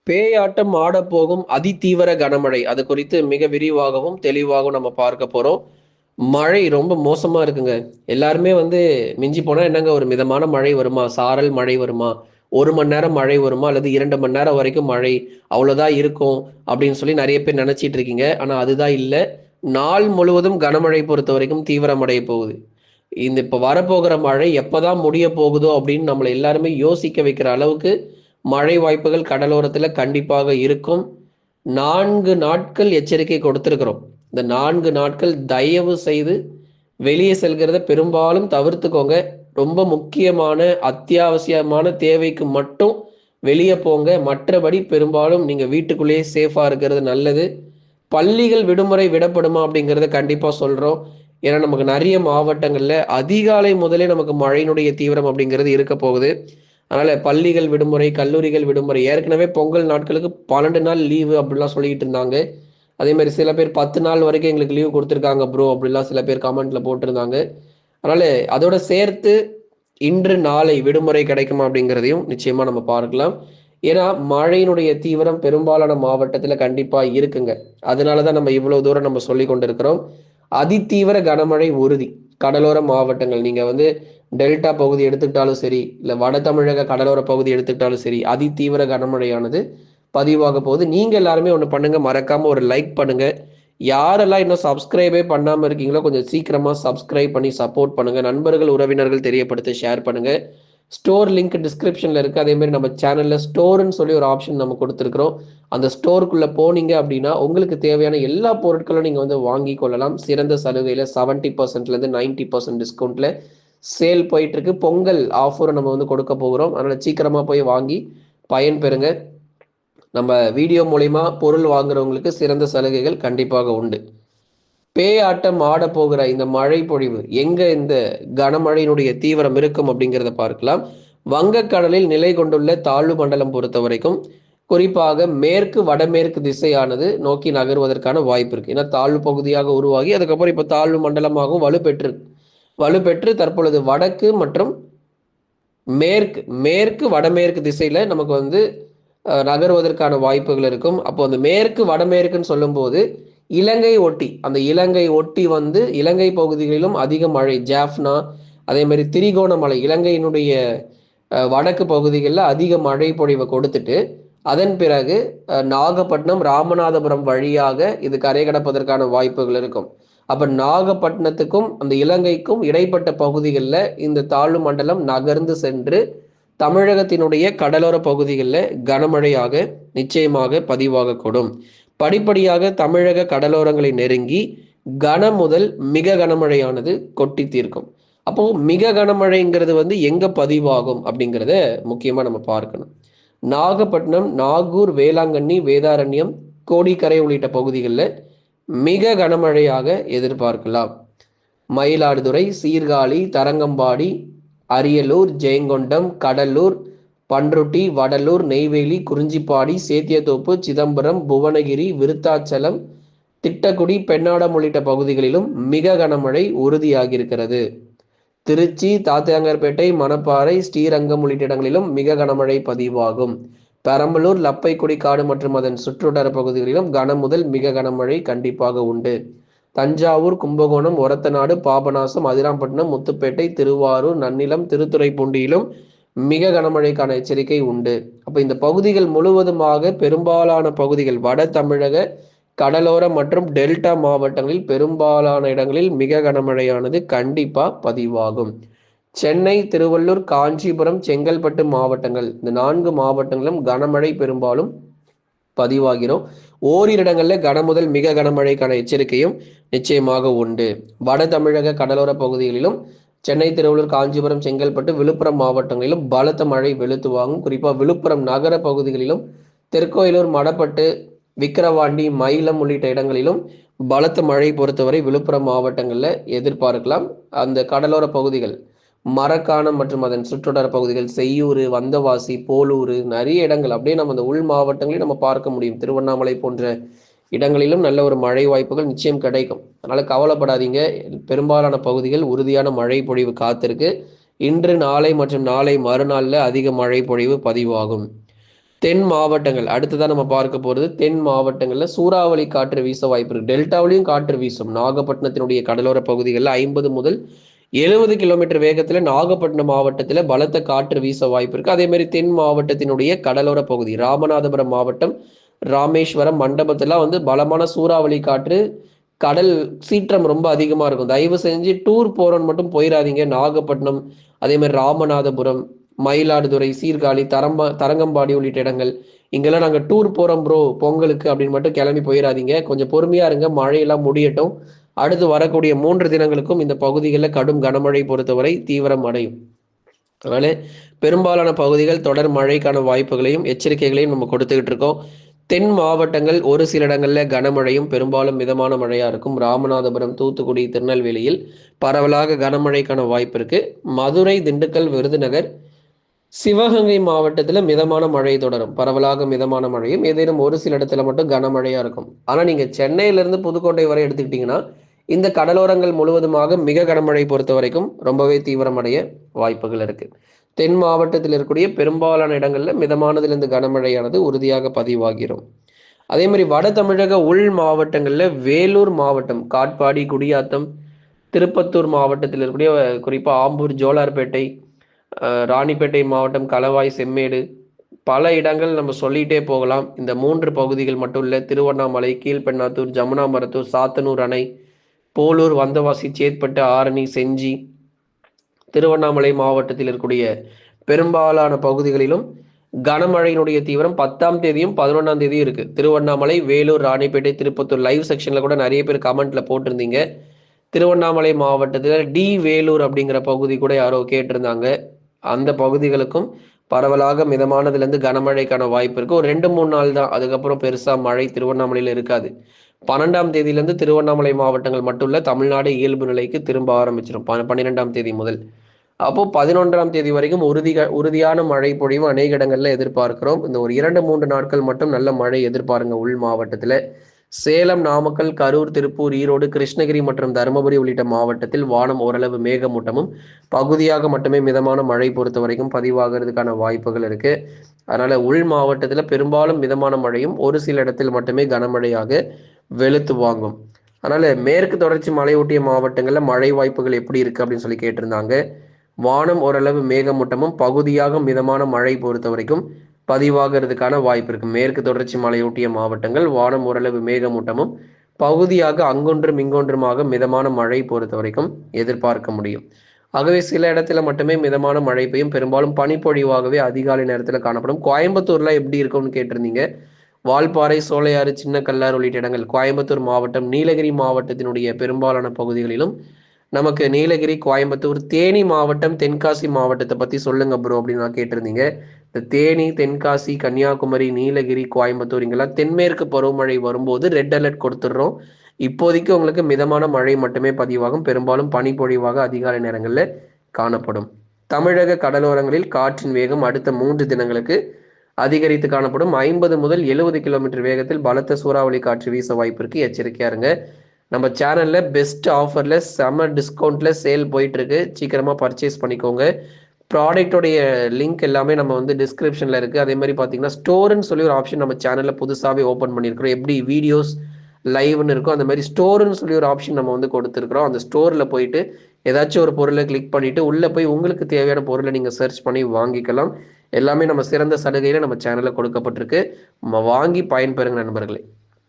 பேயாட்டம் ஆடப்போகும் அதிதீவிர கனமழை. அது குறித்து மிக விரிவாகவும், தெளிவாகவும் நம்ம பார்க்க போறோம். மழை ரொம்ப மோசமா இருக்குங்க. எல்லாருமே மிஞ்சி போனா என்னங்க ஒரு மிதமான மழை வருமா? சாரல் மழை வருமா? 1 மணி நேரம் மழை வருமா? அல்லது 2 மணி நேரம் வரைக்கும் மழை. அவ்வளோதான் இருக்கும் அப்படின்னு சொல்லி நெறைய பேர் நெனச்சிட்டு இருக்கீங்க. ஆனா அதுதான் இல்ல. நாள் முழுவதும் கனமழை பொறுத்தவரைக்கும் தீவிரமடைய போகுது. இந்த இப்ப வரப்போகிற மழை எப்பதான் முடிய போகுதோ அப்படின்னு நம்மள எல்லாருமே யோசிக்க வைக்கிற அளவுக்கு மழை வாய்ப்புகள் கடலோரத்துல கண்டிப்பாக இருக்கும். 4 நாட்கள் எச்சரிக்கை கொடுத்திருக்கிறோம். இந்த 4 நாட்கள் தயவு செய்து வெளியே செல்கிறத பெரும்பாலும் தவிர்த்துக்கோங்க. ரொம்ப முக்கியமான, அத்தியாவசியமான தேவைக்கு மட்டும் வெளிய போங்க. மற்றபடி பெரும்பாலும் நீங்க வீட்டுக்குள்ளேயே சேஃபா இருக்கிறது நல்லது. பள்ளிகள் விடுமுறை விடப்படுமா அப்படிங்கிறத கண்டிப்பா சொல்றோம். ஏன்னா நமக்கு நிறைய மாவட்டங்கள்ல அதிகாலை முதலே நமக்கு மழையினுடைய தீவிரம் அப்படிங்கிறது இருக்க போகுது. அதனால பள்ளிகள் விடுமுறை, கல்லூரிகள் விடுமுறை. ஏற்கனவே பொங்கல் நாட்களுக்கு 12 நாள் லீவு அப்படிலாம் சொல்லிட்டு இருந்தாங்க. அதே மாதிரி சில பேர் 10 நாள் வரைக்கும் எங்களுக்கு லீவ் கொடுத்துருக்காங்க ப்ரோ அப்படிலாம் சில பேர் கமெண்ட்ல போட்டிருந்தாங்க. அதனால அதோட சேர்த்து இன்று நாளை விடுமுறை கிடைக்குமா அப்படிங்கிறதையும் நிச்சயமா நம்ம பார்க்கலாம். ஏன்னா மழையினுடைய தீவிரம் பெரும்பாலான மாவட்டத்துல கண்டிப்பா இருக்குங்க. அதனாலதான் நம்ம இவ்வளவு தூரம் நம்ம சொல்லி கொண்டிருக்கிறோம். அதிதீவிர கனமழை உறுதி. கடலோர மாவட்டங்கள் நீங்க டெல்டா பகுதி எடுத்துக்கிட்டாலும் சரி, இல்ல வட தமிழக கடலோர பகுதி எடுத்துக்கிட்டாலும் சரி, அதிதீவிர கனமழையானது பதிவாக போகுது. நீங்க எல்லாருமே ஒண்ணு பண்ணுங்க, மறக்காம ஒரு லைக் பண்ணுங்க. யாரெல்லாம் இன்னும் சப்ஸ்கிரைபே பண்ணாம இருக்கீங்களோ கொஞ்சம் சீக்கிரமா சப்ஸ்கிரைப் பண்ணி சப்போர்ட் பண்ணுங்க. நண்பர்கள், உறவினர்கள் தெரியப்படுத்த ஷேர் பண்ணுங்க. ஸ்டோர் லிங்க் டிஸ்கிரிப்ஷன்ல இருக்கு. அதே மாதிரி நம்ம சேனல்ல ஸ்டோர்னு சொல்லி ஒரு ஆப்ஷன் நம்ம கொடுத்துருக்கிறோம். அந்த ஸ்டோருக்குள்ள போனீங்க அப்படின்னா உங்களுக்கு தேவையான எல்லா பொருட்களும் நீங்க வாங்கி கொள்ளலாம். சிறந்த சலுகையில 70%ல இருந்து 90% டிஸ்கவுண்ட்ல சேல் போயிட்டு இருக்கு. பொங்கல் ஆஃபர் நம்ம கொடுக்க போகிறோம். அதனால சீக்கிரமா போய் வாங்கி பயன் பெறுங்க. நம்ம வீடியோ மூலியமா பொருள் வாங்குறவங்களுக்கு சிறந்த சலுகைகள் கண்டிப்பாக உண்டு. பேயாட்டம் ஆட போகிற இந்த மழை பொழிவு எங்க இந்த கனமழையினுடைய தீவிரம் இருக்கும் அப்படிங்கிறத பார்க்கலாம். வங்கக்கடலில் நிலை கொண்டுள்ள தாழ்வு மண்டலம் பொறுத்த வரைக்கும் குறிப்பாக மேற்கு வடமேற்கு திசையானது நோக்கி நகர்வதற்கான வாய்ப்பு இருக்கு. ஏன்னா தாழ்வு பகுதியாக உருவாகி அதுக்கப்புறம் இப்ப தாழ்வு மண்டலமாகவும் வலுப்பெற்று தற்பொழுது வடக்கு மற்றும் மேற்கு மேற்கு வடமேற்கு திசையில நமக்கு நகர்வதற்கான வாய்ப்புகள் இருக்கும். அப்போ அந்த மேற்கு வடமேற்குன்னு சொல்லும்போது இலங்கை ஒட்டி அந்த இலங்கை ஒட்டி இலங்கை பகுதிகளிலும் அதிக மழை, ஜாஃப்னா அதே மாதிரி திரிகோணமலை இலங்கையினுடைய வடக்கு பகுதிகளில் அதிக மழை பொழிவை கொடுத்துட்டு அதன் பிறகு நாகப்பட்டினம் ராமநாதபுரம் வழியாக இது கரை கடப்பதற்கான வாய்ப்புகள் இருக்கும். அப்ப நாகப்பட்டினத்துக்கும் அந்த இலங்கைக்கும் இடைப்பட்ட பகுதிகளில் இந்த தாழ்வு மண்டலம் நகர்ந்து சென்று தமிழகத்தினுடைய கடலோர பகுதிகளில் கனமழையாக நிச்சயமாக பதிவாகக்கூடும். படிப்படியாக தமிழக கடலோரங்களை நெருங்கி கன முதல் மிக கனமழையானது கொட்டி தீர்க்கும். அப்போ மிக கனமழைங்கிறது எங்க பதிவாகும் அப்படிங்கிறத முக்கியமா நம்ம பார்க்கணும். நாகப்பட்டினம், நாகூர், வேளாங்கண்ணி, வேதாரண்யம், கோடிக்கரை உள்ளிட்ட பகுதிகளில் மிக கனமழையாக எதிர்பார்க்கலாம். மயிலாடுதுறை, சீர்காழி, தரங்கம்பாடி, அரியலூர், ஜெயங்கொண்டம், கடலூர், பன்ருட்டி, வடலூர், நெய்வேலி, குறிஞ்சிப்பாடி, சேத்தியத்தோப்பு, சிதம்பரம், புவனகிரி, விருத்தாச்சலம், திட்டக்குடி, பெண்ணாடம் உள்ளிட்ட பகுதிகளிலும் மிக கனமழை உறுதியாகியிருக்கிறது. திருச்சி, தாத்தியாங்கர்பேட்டை, மணப்பாறை, ஸ்ரீரங்கம் உள்ளிட்ட இடங்களிலும் மிக கனமழை பதிவாகும். பெரம்பலூர், லப்பைக்குடிக்காடு மற்றும் அதன் சுற்றுவட்டார பகுதிகளிலும் கன முதல் மிக கனமழை கண்டிப்பாக உண்டு. தஞ்சாவூர், கும்பகோணம், ஒரத்தநாடு, பாபநாசம், அதிராம்பட்டினம், முத்துப்பேட்டை, திருவாரூர், நன்னிலம், திருத்துறைப்பூண்டியிலும் மிக கனமழைக்கான எச்சரிக்கை உண்டு. அப்ப இந்த பகுதிகள் முழுவதுமாக பெரும்பாலான பகுதிகள் வட தமிழக கடலோர மற்றும் டெல்டா மாவட்டங்களில் பெரும்பாலான இடங்களில் மிக கனமழையானது கண்டிப்பா பதிவாகும். சென்னை, திருவள்ளூர், காஞ்சிபுரம், செங்கல்பட்டு மாவட்டங்கள் இந்த 4 மாவட்டங்களும் கனமழை பெரும்பாலும் பதிவாகிறோம். ஓரிரு இடங்கள்ல கனமுதல் மிக கனமழைக்கான எச்சரிக்கையும் நிச்சயமாக உண்டு. வட தமிழக கடலோர பகுதிகளிலும் சென்னை, திருவள்ளூர், காஞ்சிபுரம், செங்கல்பட்டு, விழுப்புரம் மாவட்டங்களிலும் பலத்த மழை வெளுத்து வாங்கும். குறிப்பாக விழுப்புரம் நகர பகுதிகளிலும் தெற்கோயிலூர், மடப்பட்டு, விக்கிரவாண்டி, மயிலம் உள்ளிட்ட இடங்களிலும் பலத்த மழை பொறுத்தவரை விழுப்புரம் மாவட்டங்களில் எதிர்பார்க்கலாம். அந்த கடலோர பகுதிகள் மரக்காணம் மற்றும் அதன் சுற்றுவட்டார பகுதிகள், செய்யூர், வந்தவாசி, போலூர், நிறைய இடங்கள் அப்படியே நம்ம அந்த உள் மாவட்டங்களையும் நம்ம பார்க்க முடியும். திருவண்ணாமலை போன்ற இடங்களிலும் நல்ல ஒரு மழை வாய்ப்புகள் நிச்சயம் கிடைக்கும். அதனால கவலைப்படாதீங்க. பெரும்பாலான பகுதிகள் உறுதியான மழை பொழிவு காத்திருக்கு. இன்று, நாளை மற்றும் நாளை மறுநாள்ல அதிக மழை பொழிவு பதிவாகும். தென் மாவட்டங்கள் அடுத்ததான் நம்ம பார்க்க போகிறது. தென் மாவட்டங்களில் சூறாவளி காற்று வீச வாய்ப்பு இருக்கு. டெல்டாவிலையும் காற்று வீசும். நாகப்பட்டினத்தினுடைய கடலோர பகுதிகளில் 50 முதல் 70 கிலோமீட்டர் வேகத்தில் நாகப்பட்டினம் மாவட்டத்தில் பலத்த காற்று வீச வாய்ப்பு இருக்கு. அதே மாதிரி தென் மாவட்டத்தினுடைய கடலோர பகுதி ராமநாதபுரம் மாவட்டம், ராமேஸ்வரம், மண்டபத்திலாம் வந்து பலமான சூறாவளி காற்று, கடல் சீற்றம் ரொம்ப அதிகமாக இருக்கும். தயவு செஞ்சு டூர் போகிறோன்னு மட்டும் போயிடாதீங்க. நாகப்பட்டினம், அதே மாதிரி ராமநாதபுரம், மயிலாடுதுறை, சீர்காழி, தரங்கம்பாடி உள்ளிட்ட இடங்கள் இங்கெல்லாம் நாங்கள் டூர் போகிறோம் ப்ரோ பொங்கலுக்கு அப்படின்னு மட்டும் கிளம்பி போயிடாதீங்க. கொஞ்சம் பொறுமையாக இருங்க. மழையெல்லாம் முடியட்டும். அடுத்து வரக்கூடிய 3 தினங்களுக்கும் இந்த பகுதிகளில் கடும் கனமழை பொறுத்தவரை தீவிரம் அடையும். அதனால பெரும்பாலான பகுதிகள் தொடர் மழைக்கான வாய்ப்புகளையும் எச்சரிக்கைகளையும் நம்ம கொடுத்துக்கிட்டு இருக்கோம். தென் மாவட்டங்கள் ஒரு சில இடங்களில் கனமழையும் பெரும்பாலும் மிதமான மழையாக இருக்கும். ராமநாதபுரம், தூத்துக்குடி, திருநெல்வேலியில் பரவலாக கனமழைக்கான வாய்ப்பு இருக்கு. மதுரை, திண்டுக்கல், விருதுநகர், சிவகங்கை மாவட்டத்தில் மிதமான மழை தொடரும். பரவலாக மிதமான மழையும் ஏதேனும் ஒரு சில இடத்துல மட்டும் கனமழையா இருக்கும். ஆனால் நீங்கள் சென்னையிலிருந்து புதுக்கோட்டை வரை எடுத்துக்கிட்டிங்கன்னா இந்த கடலோரங்கள் முழுவதுமாக மிக கனமழை பொறுத்த வரைக்கும் ரொம்பவே தீவிரமடைய வாய்ப்புகள் இருக்கு. தென் மாவட்டத்தில் இருக்கக்கூடிய பெரும்பாலான இடங்களில் மிதமானதிலிருந்து கனமழையானது உறுதியாக பதிவாகிறோம். அதே மாதிரி வட தமிழக உள் மாவட்டங்களில் வேலூர் மாவட்டம், காட்பாடி, குடியாத்தம், திருப்பத்தூர் மாவட்டத்தில் இருக்கக்கூடிய குறிப்பாக ஆம்பூர், ஜோலார்பேட்டை, ராணிப்பேட்டை மாவட்டம், களவாய், செம்மேடு, பல இடங்கள் நம்ம சொல்லிகிட்டே போகலாம். இந்த 3 பகுதிகள் மட்டும் இல்லை, திருவண்ணாமலை, கீழ்பெண்ணாத்தூர், ஜமுனா மரத்தூர், சாத்தனூர் அணை, போலூர், வந்தவாசி, சேத்பட்டு, ஆரணி, செஞ்சி, திருவண்ணாமலை மாவட்டத்தில் இருக்கக்கூடிய பெரும்பாலான பகுதிகளிலும் கனமழையினுடைய தீவிரம் 10ஆம் தேதியும் 11ஆம் தேதியும் இருக்கு. திருவண்ணாமலை, வேலூர், ராணிப்பேட்டை, திருப்பத்தூர் லைவ் செக்ஷன்ல கூட நிறைய பேர் கமெண்ட்ல போட்டிருந்தீங்க. திருவண்ணாமலை மாவட்டத்தில் டி வேலூர் அப்படிங்கிற பகுதி கூட யாரோ கேட்டிருந்தாங்க. அந்த பகுதிகளுக்கும் பரவலாக மிதமானதுலேருந்து கனமழைக்கான வாய்ப்பு இருக்குது. ஒரு 2-3 நாள் தான், அதுக்கப்புறம் பெருசாக மழை திருவண்ணாமலையில் இருக்காது. 12ஆம் தேதியிலேருந்து திருவண்ணாமலை மாவட்டங்கள் மட்டும் இல்லை, தமிழ்நாடு இயல்பு நிலைக்கு திரும்ப ஆரம்பிச்சிடும் 12ஆம் தேதி முதல். அப்போது 11ஆம் தேதி வரைக்கும் உறுதியான மழை பொழிவு அநேக இடங்களில் எதிர்பார்க்கிறோம். இந்த ஒரு 2-3 நாட்கள் மட்டும் நல்ல மழை எதிர்பாருங்க உள் மாவட்டத்தில். சேலம், நாமக்கல், கரூர், திருப்பூர், ஈரோடு, கிருஷ்ணகிரி மற்றும் தருமபுரி உள்ளிட்ட மாவட்டத்தில் வானம் ஓரளவு மேகமூட்டமும் பகுதியாக மட்டுமே மிதமான மழை பொறுத்த வரைக்கும் பதிவாகிறதுக்கான வாய்ப்புகள் இருக்கு. அதனால உள் மாவட்டத்தில் பெரும்பாலும் மிதமான மழையும் ஒரு சில இடத்தில் மட்டுமே கனமழையாக வெளுத்து வாங்கும். அதனால மேற்கு தொடர்ச்சி மலையொட்டிய மாவட்டங்களில் மழை வாய்ப்புகள் எப்படி இருக்கு அப்படின்னு சொல்லி கேட்டிருந்தாங்க. வானம் ஓரளவு மேகமூட்டமும் பகுதியாக மிதமான மழை பொறுத்த வரைக்கும் பதிவாகிறதுக்கான வாய்ப்பு இருக்கு. மேற்கு தொடர்ச்சி மலையொட்டிய மாவட்டங்கள் வானம் ஓரளவு மேகமூட்டமும் பகுதியாக அங்கொன்றும் இங்கொன்றுமாக மிதமான மழை பொறுத்த வரைக்கும் எதிர்பார்க்க முடியும். ஆகவே சில இடத்துல மட்டுமே மிதமான மழை பெய்யும். பெரும்பாலும் பனிப்பொழிவாகவே அதிகாலை நேரத்தில் காணப்படும். கோயம்புத்தூர்ல எப்படி இருக்கும்னு கேட்டிருந்தீங்க. வால்பாறை, சோலையாறு, சின்ன கல்லாறு உள்ளிட்ட இடங்கள், கோயம்புத்தூர் மாவட்டம், நீலகிரி மாவட்டத்தினுடைய பெரும்பாலான பகுதிகளிலும் நமக்கு நீலகிரி, கோயம்புத்தூர், தேனி மாவட்டம், தென்காசி மாவட்டத்தை பற்றி சொல்லுங்க ப்ரோ அப்படின்னு நான் கேட்டிருந்தீங்க. இந்த தேனி, தென்காசி, கன்னியாகுமரி, நீலகிரி, கோயம்புத்தூர் இங்கெல்லாம் தென்மேற்கு பருவமழை வரும்போது ரெட் அலர்ட் கொடுத்துட்றோம். இப்போதைக்கு உங்களுக்கு மிதமான மழை மட்டுமே பதிவாகும். பெரும்பாலும் பனிப்பொழிவாக அதிகாலை நேரங்களில் காணப்படும். தமிழக கடலோரங்களில் காற்றின் வேகம் அடுத்த 3 தினங்களுக்கு அதிகரித்து காணப்படும். 50 முதல் 70 கிலோமீட்டர் வேகத்தில் பலத்த சூறாவளி காற்று வீச வாய்ப்பு இருக்கு. எச்சரிக்கையா இருங்க. நம்ம சேனல்ல பெஸ்ட் ஆஃபர்ல செம டிஸ்கவுண்ட்ல சேல் போயிட்டு இருக்கு. சீக்கிரமா பர்ச்சேஸ் பண்ணிக்கோங்க. ப்ராடக்டோடைய லிங்க் எல்லாமே நம்ம வந்து டிஸ்கிரிப்ஷன்ல இருக்கு. அதே மாதிரி பார்த்தீங்கன்னா ஸ்டோர்னு சொல்லி ஒரு ஆப்ஷன் நம்ம சேனல்ல புதுசாகவே ஓப்பன் பண்ணியிருக்கிறோம். எப்படி வீடியோஸ் லைவ்னு இருக்கும் அந்த மாதிரி ஸ்டோர்னு சொல்லி ஒரு ஆப்ஷன் நம்ம வந்து கொடுத்துருக்குறோம். அந்த ஸ்டோரில் போயிட்டு ஏதாச்சும் ஒரு பொருளை கிளிக் பண்ணிட்டு உள்ளே போய் உங்களுக்கு தேவையான பொருளை நீங்கள் சர்ச் பண்ணி வாங்கிக்கலாம். எல்லாமே நம்ம சிறந்த சலுகையில் நம்ம சேனலில் கொடுக்கப்பட்டிருக்கு. வாங்கி பயன்பெறுங்க நண்பர்களே.